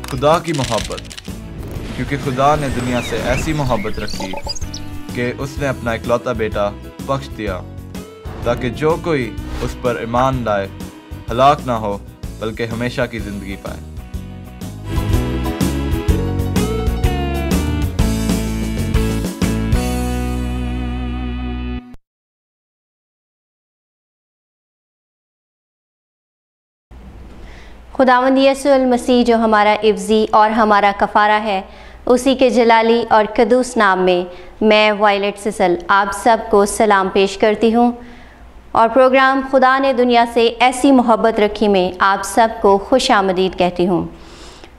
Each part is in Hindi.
खुदा की मोहब्बत, क्योंकि खुदा ने दुनिया से ऐसी मोहब्बत रखी कि उसने अपना इकलौता बेटा बख्श दिया, ताकि जो कोई उस पर ईमान लाए हलाक ना हो बल्कि हमेशा की ज़िंदगी पाए। खुदावंद यीशु मसीह जो हमारा इफ्ज़ी और हमारा कफ़ारा है, उसी के जलाली और कदूस नाम में मैं वायलेट सिसल आप सबको सलाम पेश करती हूँ और प्रोग्राम खुदा ने दुनिया से ऐसी मोहब्बत रखी में आप सबको खुश आमदीद कहती हूँ।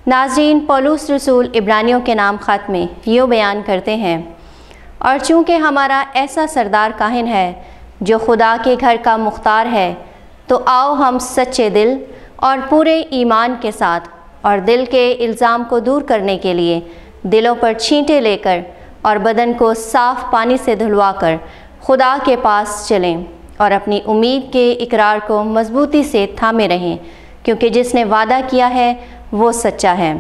नाज़रीन, पौलुस रसूल इब्रानियों के नाम ख़त में यूँ बयान करते हैं, और चूँकि हमारा ऐसा सरदार काहिन है जो खुदा के घर का मुख्तार है, तो आओ हम सच्चे दिल और पूरे ईमान के साथ और दिल के इल्ज़ाम को दूर करने के लिए दिलों पर छींटे लेकर और बदन को साफ़ पानी से धुलवाकर खुदा के पास चलें और अपनी उम्मीद के इकरार को मजबूती से थामे रहें, क्योंकि जिसने वादा किया है वो सच्चा है।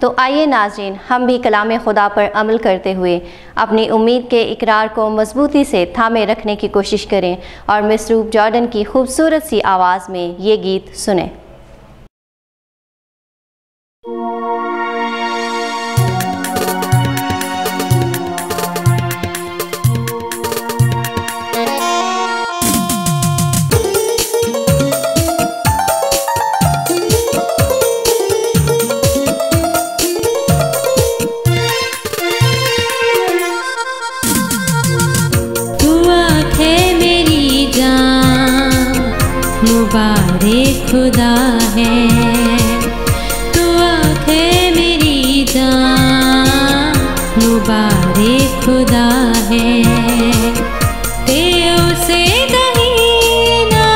तो आइए नाज़रीन, हम भी कलाम खुदा पर अमल करते हुए अपनी उम्मीद के इकरार को मजबूती से थामे रखने की कोशिश करें और मिस रूप जॉर्डन की खूबसूरत सी आवाज़ में ये गीत सुनें। मुबारक खुदा है, तू आँखें मेरी जान, मुबारक खुदा है। तेओ से दही ना,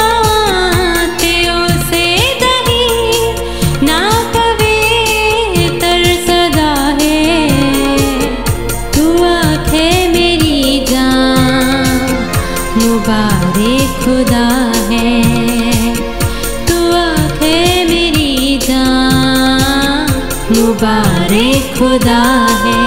तेओ से दही ना पवित्र सदा है, तू आँखें मेरी जान, मुबारक खुदा है। मुबारक खुदा है।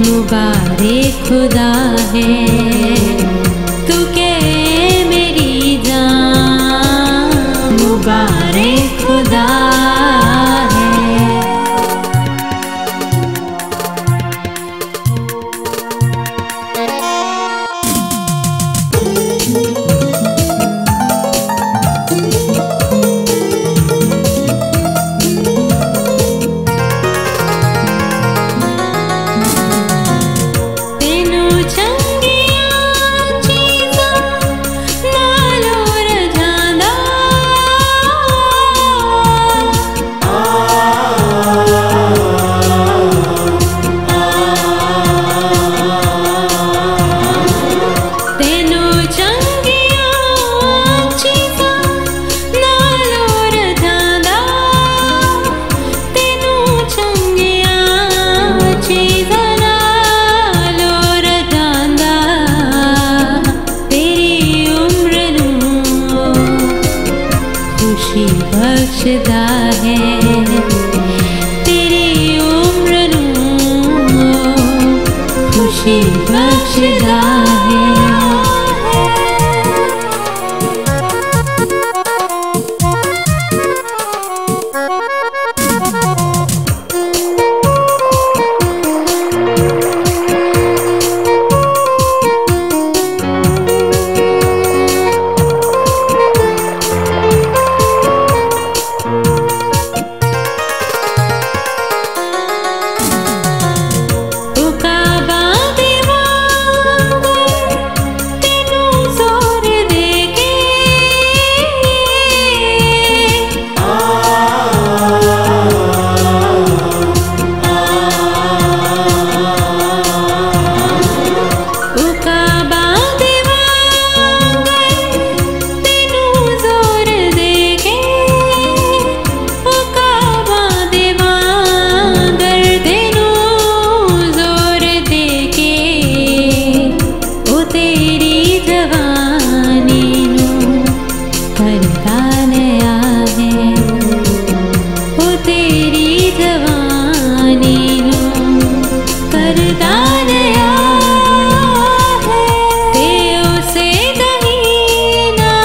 मुबारक खुदा है, तू के मेरी जान, मुबारक खुदा है। बख्शदा है तेरी उम्र नू, खुशी बख्शदा है। करता नया है। ओ तेरी जवानी लो करता नया है। तेओ से दही ना,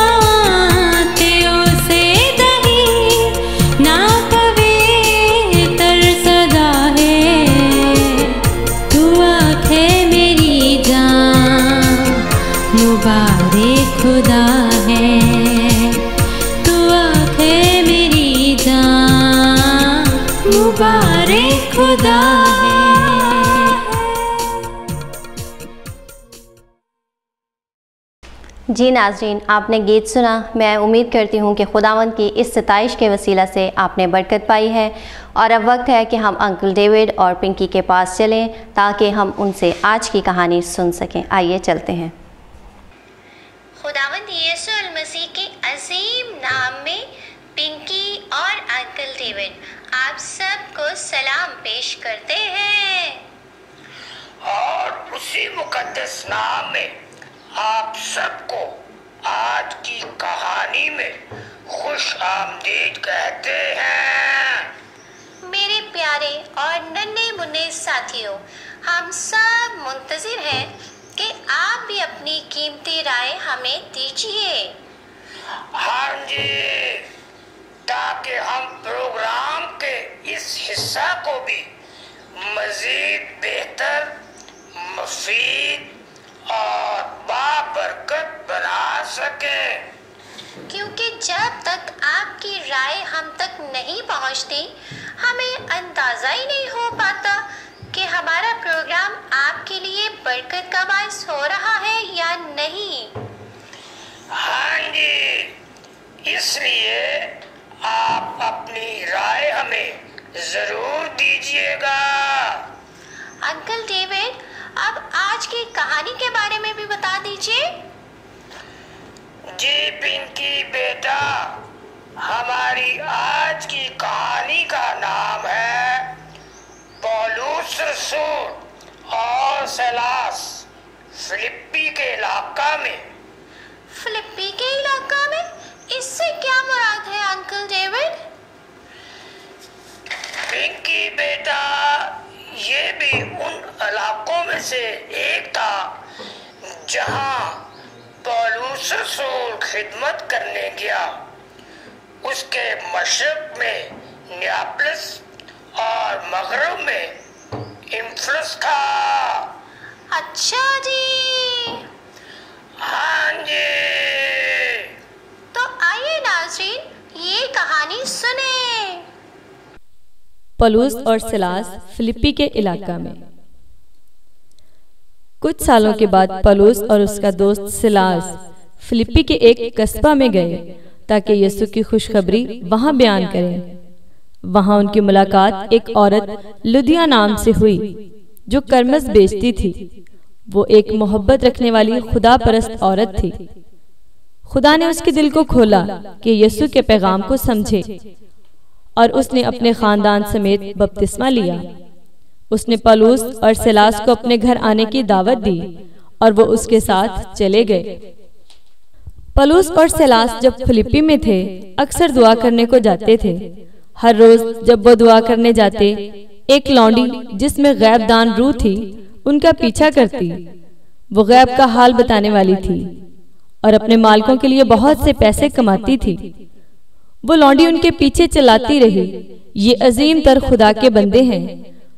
तेओ से दही ना पवित्र सदा है। तू आखे मेरी जान मुबारक खुदा है। तू आखे मेरी जान मुबारक खुदा है। जी नाज़रीन, आपने गीत सुना। मैं उम्मीद करती हूँ कि खुदावंद की इस सिताइश के वसीला से आपने बरकत पाई है। और अब वक्त है कि हम अंकल डेविड और पिंकी के पास चलें ताकि हम उनसे आज की कहानी सुन सकें। आइए चलते हैं। खुदावंद यीशु मसीह के अजीम नाम में पिंकी और अंकल डेविड आप सबको सलाम पेश करते हैं। और उसी मुकद्दस नाम में आप सबको आज की कहानी में खुश आमदीद कहते हैं। मेरे प्यारे और नन्हे मुन्ने साथियों, हम सब मुंतजिर हैं कि आप भी अपनी कीमती राय हमें दीजिए। हाँ जी, ताकि हम प्रोग्राम के इस हिस्सा को भी मजीद बेहतर, मुफीद और बाबरकत बना सकें। क्योंकि जब तक आपकी राय हम तक नहीं पहुंचती, हमें अंदाज़ा ही नहीं हो पाता कि हमारा प्रोग्राम आपके लिए बरकत का बायस हो रहा है या नहीं। हाँ जी, इसलिए आप अपनी राय हमें जरूर दीजिएगा। अंकल डेविड, अब आज की कहानी के बारे में भी बता दीजिए। जी पिंकी बेटा, हमारी आज की कहानी का नाम है पौलुस रसूल और सैलास फिलिप्पी के इलाका में। फिलिप्पी के इलाका में? इससे क्या मुराद है अंकल डेविड? पिंकी बेटा, ये भी उन इलाकों में से एक था जहां पौलुस रसूल खिदमत करने गया। उसके मशरक में नियापलिस और मगरब में इम्फलस था। अच्छा जी। हाँ जी, तो आइए नाज़रीन, ये कहानी सुने। पौलुस और सिलास फिलिप्पी के इलाका में। कुछ सालों के बाद पौलुस और उसका दोस्त सिलास फिलिप्पी के एक कस्बा में गए ताकि यीशु की खुशखबरी वहां बयान करें। वहां उनकी मुलाकात एक औरत लुदिया नाम से हुई जो करमस बेचती थी। वो एक मोहब्बत रखने वाली खुदा परस्त औरत थी। खुदा ने उसके दिल को खोला कि यीशु के पैगाम को समझे और उसने अपने खानदान समेत बपतिस्मा लिया। उसने पौलुस और सिलास को अपने घर आने की दावत दी और वो उसके साथ चले गए। पौलुस और सिलास जब फिलिप्पी में थे, अक्सर दुआ करने को जाते थे। हर रोज जब वो दुआ करने जाते, एक लौंडी जिसमें गैबदान रूह थी उनका पीछा करती। वो गैब का हाल बताने वाली थी और अपने मालिकों के लिए बहुत से पैसे कमाती थी। वो लौंडी उनके पीछे चलाती रही। ये अजीम तर खुदा के बंदे हैं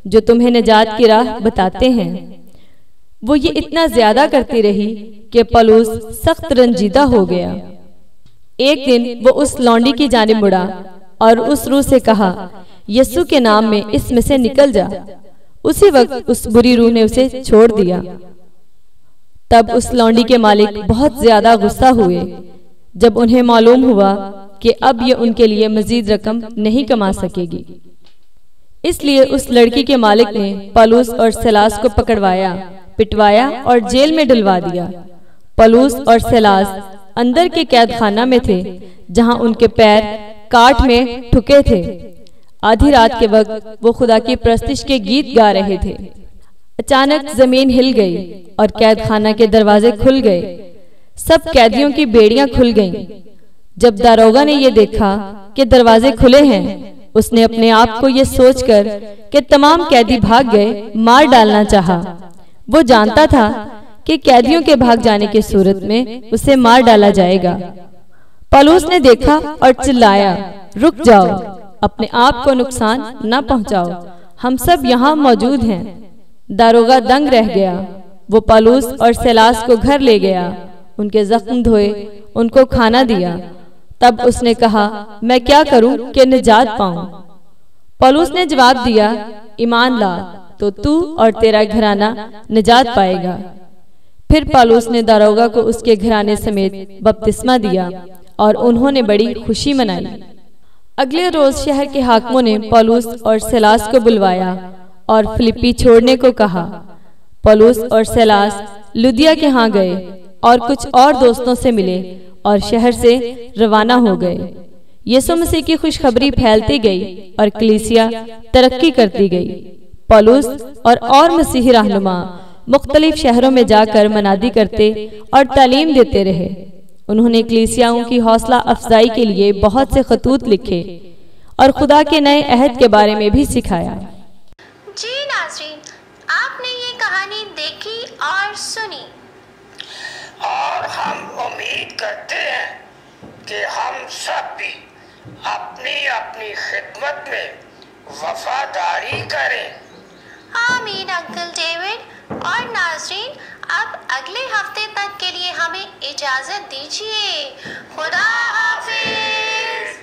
जो तुम्हें निजात की राह बताते हैं। वो ये इतना ज्यादा करती रही कि पौलुस सख्त रंजीदा हो गया। एक दिन वो उस लौंडी की जानिब मुड़ा और उस रूह से कहा, यीशु के नाम में इसमें से निकल जा। उसी वक्त उस बुरी रूह ने उसे छोड़ दिया। तब उस लौंडी के मालिक बहुत ज्यादा गुस्सा हुए जब उन्हें मालूम हुआ कि अब ये उनके लिए मजीद रकम नहीं कमा सकेगी। इसलिए उस लड़की के मालिक ने पौलुस और सिलास को पकड़वाया, पिटवाया और जेल में डलवा दिया। पौलुस और सिलास अंदर के कैदखाना में थे जहां उनके पैर काट में ठुके थे। आधी रात के वक्त वो खुदा की प्रस्तिश के गीत गा रहे थे। अचानक जमीन हिल गई और कैदखाना के दरवाजे खुल गए। सब कैदियों की बेड़ियां खुल गईं। जब दारोगा ने ये देखा कि दरवाजे खुले हैं, उसने अपने आप को ये सोचकर कि तमाम कैदी भाग गए, मार डालना चाहा। वो जानता था कि कैदियों के भाग जाने की सूरत में उसे मार डाला जाएगा। पौलुस ने देखा और चिल्लाया, रुक जाओ, अपने आप को नुकसान न पहुंचाओ, हम सब यहाँ मौजूद हैं। दारोगा दंग रह गया। वो पौलुस और सीलास को घर ले गया, उनके जख्म धोए, उनको खाना दिया। तब उसने कहा, मैं क्या करूं कि निजात पाऊं? पौलुस ने जवाब दिया, ईमान ला तो तू और तेरा घराना निजात पाएगा। फिर पौलुस ने दारोगा को उसके घराने समेत बपतिस्मा दिया और उन्होंने बड़ी खुशी मनाई। अगले रोज शहर के हाकिमों ने पौलुस और सीलास को बुलवाया और फिलिप्पी छोड़ने को कहा। पौलुस और सीलास लुदिया के यहाँ गए और कुछ और दोस्तों से मिले और शहर से रवाना हो गए। यीशु मसीह की खुशखबरी फैलती गई और कलीसिया तरक्की करती गई। पौलुस और मसीही रहनुमा मुख्तलिफ शहरों में जाकर मनादी करते और तालीम देते रहे। उन्होंने कलीसियाओं की हौसला अफजाई के लिए बहुत से खतूत लिखे और खुदा के नए अहद के बारे में भी सिखाया। जी नाज़रीन, आपने ये कहानी देखी और सुनी, और हम उम्मीद करते हैं कि हम सब भी अपनी अपनी खिदमत में वफादारी करें। आमीन अंकल डेविड। और नाज़रीन, अब अगले हफ्ते तक के लिए हमें इजाज़त दीजिए। खुदा हाफिज़।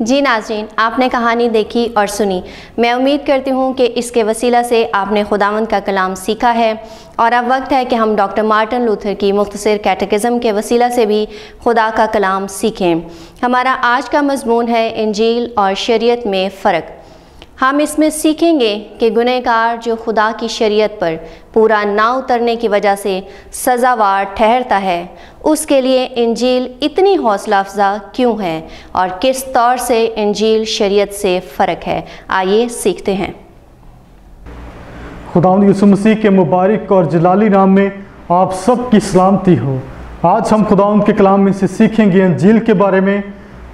जी नाज़रीन, आपने कहानी देखी और सुनी। मैं उम्मीद करती हूँ कि इसके वसीला से आपने खुदावंद का कलाम सीखा है और अब वक्त है कि हम डॉक्टर मार्टिन लूथर की मुख्तसर कैटेकिज़्म के वसीला से भी खुदा का कलाम सीखें। हमारा आज का मज़मून है इंजील और शरीयत में फ़र्क। हम इसमें सीखेंगे कि गुनहगार जो खुदा की शरीयत पर पूरा ना उतरने की वजह से सज़ावार ठहरता है, उसके लिए इंजील इतनी हौसला अफजा क्यों है और किस तौर से इंजील शरीयत से फ़र्क है। आइए सीखते हैं। खुदावंद यीशु मसीह के मुबारक और जलाली नाम में आप सब की सलामती हो। आज हम खुदावंद के कलाम में से सीखेंगे इंजील के बारे में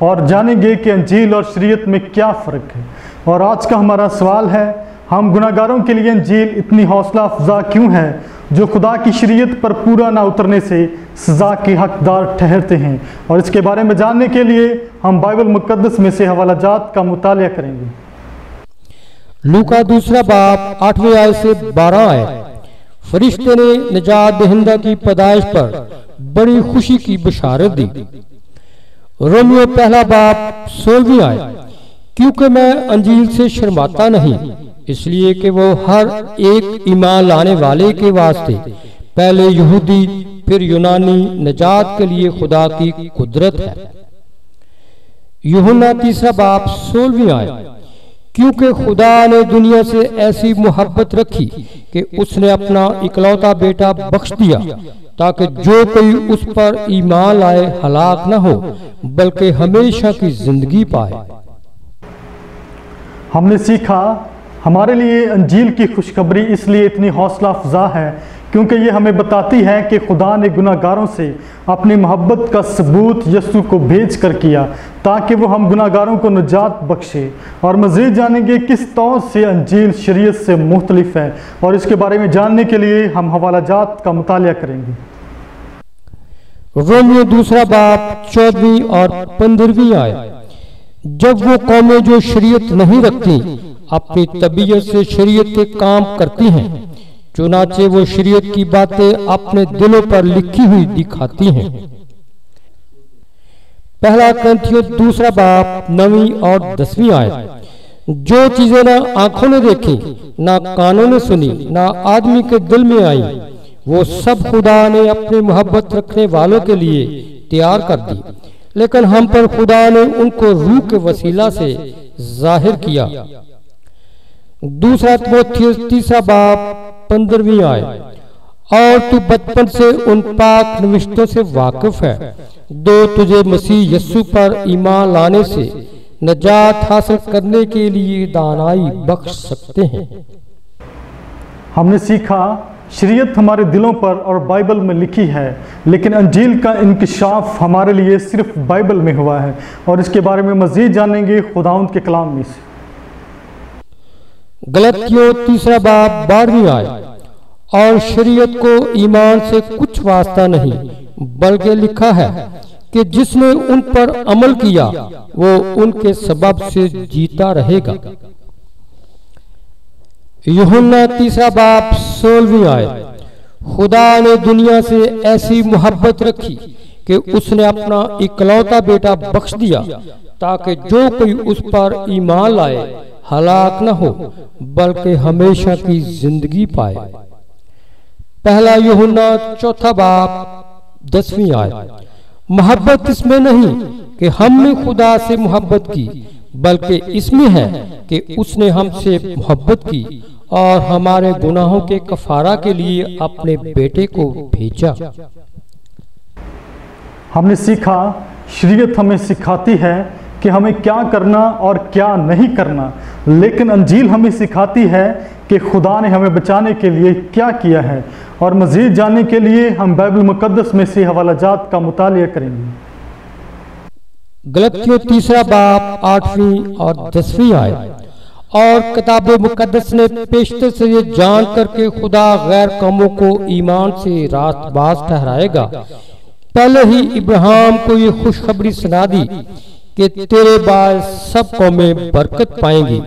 और जानेंगे कि इंजील और शरीयत में क्या फ़र्क है। और आज का हमारा सवाल है, हम गुनाहगारों के लिए इंजील इतनी हौसला अफजा क्यों है जो खुदा की शरीयत पर पूरा ना उतरने से सज़ा के हकदार ठहरते हैं। और इसके बारे में जानने के लिए हम बाइबल मुक़द्दस में से हवालाजात का मुतालिया करेंगे। लूका 2 बाब 8वें आयत से 12 आयत। फरिश्ते ने निजात दहिंदा की पैदाइश पर बड़ी खुशी की बशारत दी। रोमियो 1 बाब 16वीं आयत। क्योंकि मैं अंजील से शर्माता नहीं, इसलिए कि वो हर एक ईमान लाने वाले के वास्ते पहले यहूदी फिर यूनानी निजात के लिए खुदा की कुदरत है। यूहन्ना 3 बाब 16वीं आयत। क्योंकि खुदा ने दुनिया से ऐसी मोहब्बत रखी कि उसने अपना इकलौता बेटा बख्श दिया, ताकि जो कोई उस पर ईमान लाए हलाक न हो बल्कि हमेशा की जिंदगी पाए। हमने सीखा हमारे लिए अंजील की खुशखबरी इसलिए इतनी हौसला अफजा है क्योंकि ये हमें बताती है कि खुदा ने गुनाहगारों से अपनी मोहब्बत का सबूत यीशु को भेज कर किया ताकि वो हम गुनाहगारों को निजात बख्शे। और मज़ीद जानेंगे किस तौर से अंजील शरीयत से मुख्तलिफ है और इसके बारे में जानने के लिए हम हवालाजात का मुतालिया करेंगे। रोमियो 2 बाब 14वीं और 15वीं आयत। जब वो कौमें जो शरीयत नहीं रखती अपनी तबीयत से शरीयत के काम करती हैं, चुनाचे वो शरीयत की बातें अपने दिलों पर लिखी हुई दिखाती हैं। 1 कुरिन्थियों 2 बाब 9वीं और 10वीं आयत। जो चीजें ना आंखों ने देखी, ना कानों ने सुनी, ना आदमी के दिल में आई, वो सब खुदा ने अपनी मोहब्बत रखने वालों के लिए तैयार कर दी, लेकिन हम पर खुदा ने उनको रूह के वसीला से जाहिर किया। 2 तिमोथियुस 3 बाब 15वीं आयत। और तू बचपन से उन पाक नविश्तों से वाकिफ है जो तुझे मसीह यस्सु पर ईमान लाने से नजात हासिल करने के लिए दानाई बख्श सकते हैं। हमने सीखा शरीयत हमारे दिलों पर और बाइबल में लिखी है, लेकिन अंजील का इंकशाफ हमारे लिए सिर्फ बाइबल में हुआ है। और इसके बारे में मज़ीद जानेंगे खुदावंद के कलाम में से। गलतियों 3 बाब 12वीं आयत। और शरीयत को ईमान से कुछ वास्ता नहीं, बल्कि लिखा है कि जिसने उन पर अमल किया वो उनके सबब से जीता रहेगा। यूहन्ना 3 बाब 16वीं आयत। खुदा ने दुनिया से ऐसी मोहब्बत रखी कि उसने अपना इकलौता बेटा बख्श दिया, ताकि जो कोई उस पर ईमान लाए हलाक न हो, बल्कि हमेशा की जिंदगी पाए। पहला यूहन्ना 4 बाब 10वीं आयत। मोहब्बत इसमें नहीं कि हमने खुदा से मोहब्बत की, बल्कि इसमें है कि उसने हमसे मोहब्बत की और हमारे गुनाहों के कफारा के लिए अपने बेटे को भेजा। हमने सीखा शरीयत हमें सिखाती है कि हमें क्या करना और क्या नहीं करना, लेकिन अंजील हमें सिखाती है कि खुदा ने हमें बचाने के लिए क्या किया है। और मज़ीद जानने के लिए हम बाइबल मुकद्दस में से हवालाजात का मुतालिया करेंगे। गलतियों 3 बाब 8वीं और 10वीं आयत। और किताब मुकद्दस ने पेशतर से ये जान करके खुदा गैर कौमों को ईमान से रास्तबाज ठहराएगा, पहले ही इब्राहिम को ये खुशखबरी सुना दी कि तेरे बाद सब कौमें बरकत पाएंगी,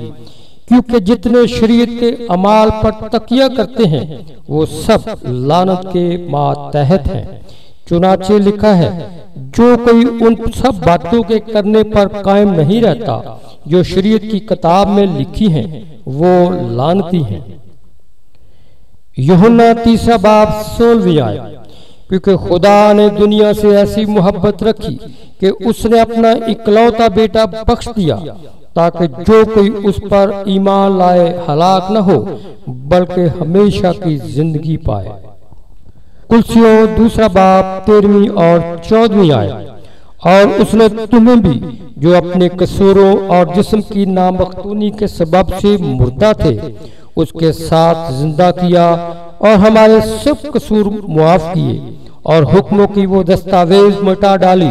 क्योंकि जितने शरीयत के अमाल पर तकिया करते हैं वो सब लानत के मातहत हैं। चुनाचे लिखा है, जो कोई उन सब बातों के करने पर कायम नहीं रहता जो शरीयत की किताब में लिखी हैं, वो लानती हैं। यूहन्ना 3 बाब 16वीं आयत। क्योंकि खुदा ने दुनिया से ऐसी मोहब्बत रखी कि उसने अपना इकलौता बेटा बख्श दिया, ताकि जो कोई उस पर ईमान लाए हलाक न हो, बल्कि हमेशा की जिंदगी पाए। कुलसियों 2 बाब 13वीं और 14वीं आयत। और उसने तुम्हें भी जो अपने कसूरों और जिस्म की नामख्तूनी के सबब से मुर्दा थे उसके साथ जिंदा किया और हमारे सब कसूर मुआफ किए और हुक्मों की वो दस्तावेज मिटा डाली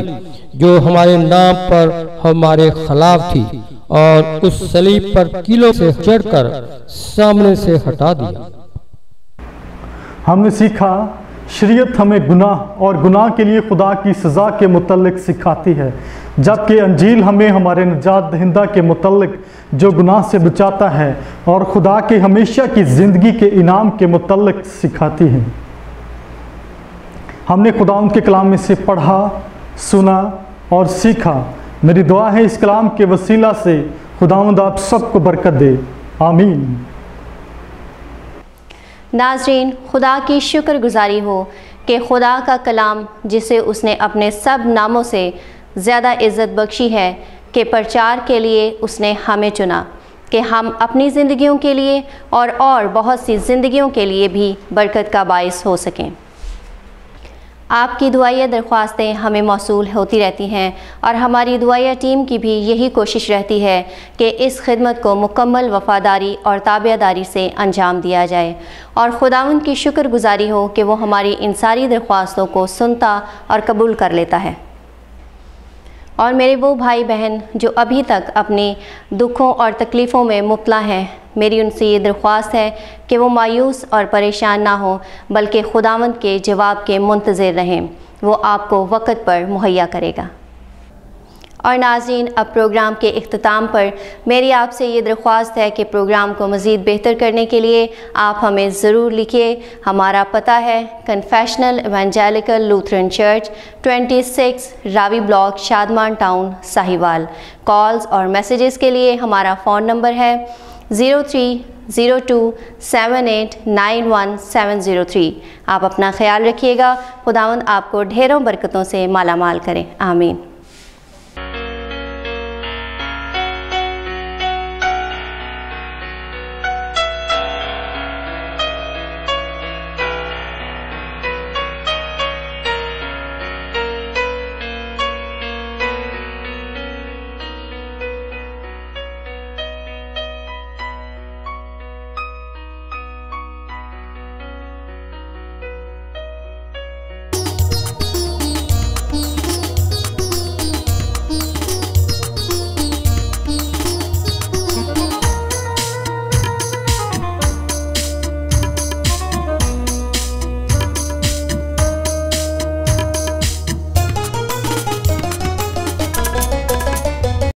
जो हमारे नाम पर हमारे खिलाफ थी, और उस सलीब पर कीलों से चढ़कर सामने से हटा दिया। हमने सीखा शरीयत हमें गुनाह और गुनाह के लिए खुदा की सज़ा के मुतल्लिक सिखाती है, जबकि अंजील हमें हमारे निजात दहिंदा के मुतल्लिक जो गुनाह से बचाता है और खुदा के हमेशा की ज़िंदगी के इनाम के मुतल्लिक सिखाती है। हमने खुदावंद के कलाम में से पढ़ा, सुना और सीखा। मेरी दुआ है इस कलाम के वसीला से खुदावंद आप सबको बरकत दे। आमीन। नाज़रीन, खुदा की शुक्रगुजारी हो कि खुदा का कलाम, जिसे उसने अपने सब नामों से ज़्यादा इज़्ज़त बख्शी है, के प्रचार के लिए उसने हमें चुना कि हम अपनी ज़िंदगियों के लिए और बहुत सी ज़िंदगियों के लिए भी बरकत का बाइस हो सकें। आपकी दुआया दरख्वास्तें हमें मौसूल होती रहती हैं और हमारी दुआया टीम की भी यही कोशिश रहती है कि इस खिदमत को मुकम्मल वफ़ादारी और ताबियादारी से अंजाम दिया जाए, और खुदावंद की शुक्रगुजारी हो कि वो हमारी इन सारी दरख्वास्तों को सुनता और कबूल कर लेता है। और मेरे वो भाई बहन जो अभी तक अपनी दुखों और तकलीफ़ों में मुब्तला हैं, मेरी उनसे ये दरख्वास्त है कि वो मायूस और परेशान ना हो, बल्कि खुदावंद के जवाब के मुंतज़िर रहें। वो आपको वक़्त पर मुहैया करेगा। और नाज़रीन, अब प्रोग्राम के इख्तिताम पर मेरी आपसे ये दरख्वास्त है कि प्रोग्राम को मज़ीद बेहतर करने के लिए आप हमें ज़रूर लिखिए। हमारा पता है confessional evangelical Lutheran church, 26 Ravi block, Shadman town, Sahiwal. Calls और मैसेजेस के लिए हमारा फ़ोन नंबर है 03027891 आप अपना ख्याल रखिएगा। खुदावंद आपको ढेरों बरकतों से मालामाल करें। आमीन।